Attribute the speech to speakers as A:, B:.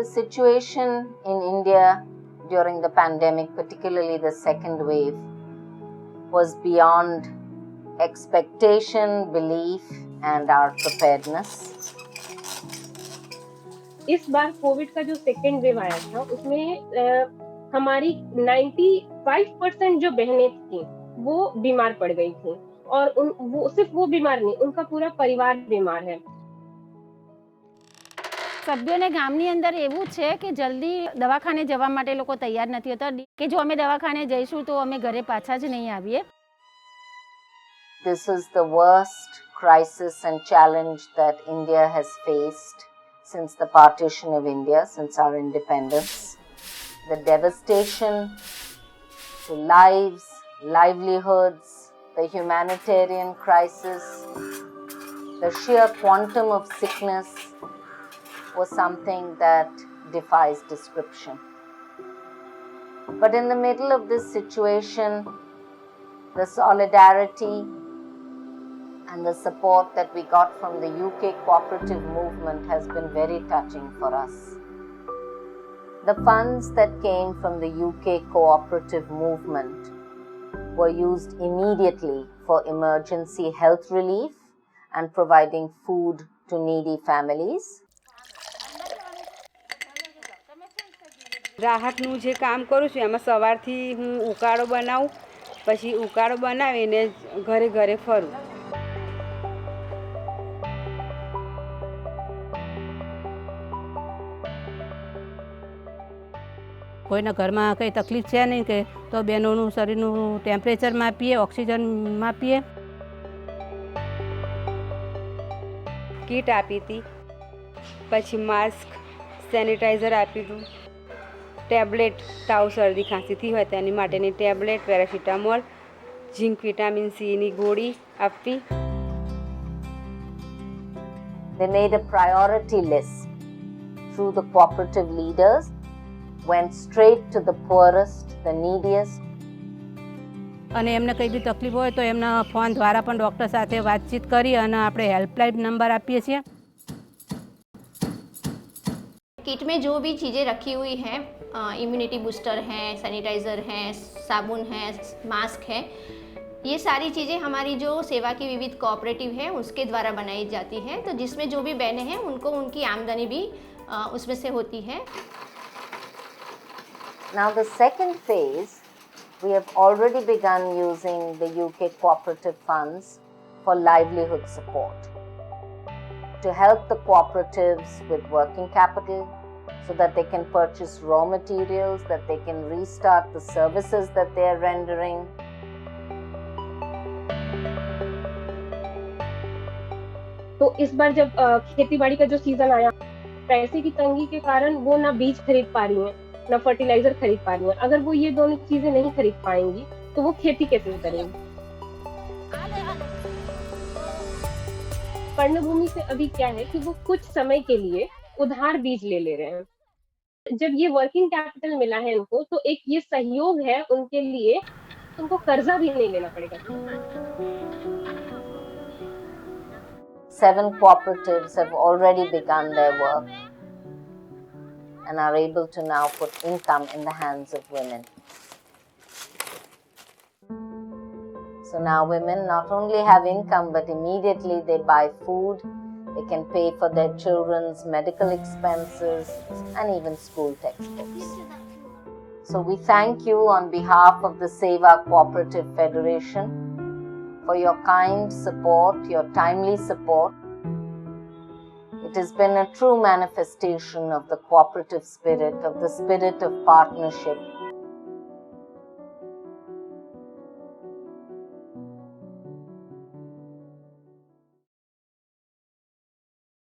A: The situation in India during the pandemic, particularly the second wave, was beyond expectation, belief, and our preparedness.
B: इस बार Covid का जो second wave आया था उसमें हमारी 95% जो बहनें थी वो बीमार पड़ गई थी और वो सिर्फ वो बीमार नहीं, उनका पूरा परिवार बीमार है.
C: સભ્યોને ગામની અંદર એવું છે કે જલ્દી દવાખાને જવા માટે લોકો તૈયાર નથી હોતા કે જો અમે દવાખાને જઈશું તો અમે ઘરે પાછા જ નહીં આવીએ.
A: This is the worst crisis and challenge that India has faced since the partition of India, since our independence. The devastation to lives, livelihoods, the humanitarian crisis, the sheer quantum of sickness was something that defies description. But in the middle of this situation, the solidarity and the support that we got from the UK cooperative movement has been very touching for us. The funds that came from the UK cooperative movement were used immediately for emergency health relief and providing food to needy families.
D: રાહતનું જે કામ કરું છું એમાં સવારથી હું ઉકાળો બનાવું, પછી ઉકાળો બનાવીને ઘરે ઘરે ફરું.
E: કોઈના ઘરમાં કંઈ તકલીફ છે નહીં કે તો બહેનોનું શરીરનું ટેમ્પરેચર માપીએ, ઓક્સિજન માપીએ.
D: કીટ આપી હતી, પછી માસ્ક, સેનિટાઈઝર આપી હતું, ટેબ્લેટ તાવ શરદી ખાંસી થઈ હોય તેની માટેની ટેબ્લેટ, પેરાસિટામોલ, ઝીંક વિટામિન સીની ગોળી આપવી.
A: They made a priority list through the cooperative leaders, went straight to the poorest, the neediest.
E: અને એમને કંઈ બી તકલીફ હોય તો એમના ફોન દ્વારા પણ ડૉક્ટર સાથે વાતચીત કરી અને આપણે હેલ્પલાઇન નંબર આપીએ છીએ.
F: किट में जो भी चीज़ें रखी हुई हैं, इम्यूनिटी बूस्टर हैं, सैनिटाइज़र हैं, साबुन है, मास्क है, ये सारी चीज़ें हमारी जो सेवा की विविध कोऑपरेटिव है उसके द्वारा बनाई जाती हैं. तो जिसमें जो भी बहनें हैं उनको उनकी आमदनी भी उसमें से होती है.
A: Now the second phase, we have already begun using the UK cooperative funds for livelihood support, to help the cooperatives with working capital so that they can purchase raw materials, that they can restart the services that they are rendering.
B: तो इस बार जब खेती बाड़ी का जो season आया, पैसे की तंगी के कारण वो ना बीज खरीद पा रही हैं, ना फर्टिलाइजर खरीद पा रही हैं. अगर वो ये दोनों चीजें नहीं खरीद पाएंगी तो वो खेती कैसे करेंगी? पर्णभूमि से अभी क्या है कि वो कुछ समय के लिए उधार बीज ले रहे हैं. जब ये वर्किंग कैपिटल मिला है इनको तो एक ये सहयोग है उनके लिए, उनको कर्जा भी नहीं लेना पड़ेगा.
A: 7 cooperatives have already begun their work and are able to now put income in the hands of women. So now women not only have income, but immediately they buy food, they can pay for their children's medical expenses and even school textbooks. So we thank you on behalf of the Seva Cooperative Federation for your kind support, your timely support. It has been a true manifestation of the cooperative spirit, of the spirit of partnership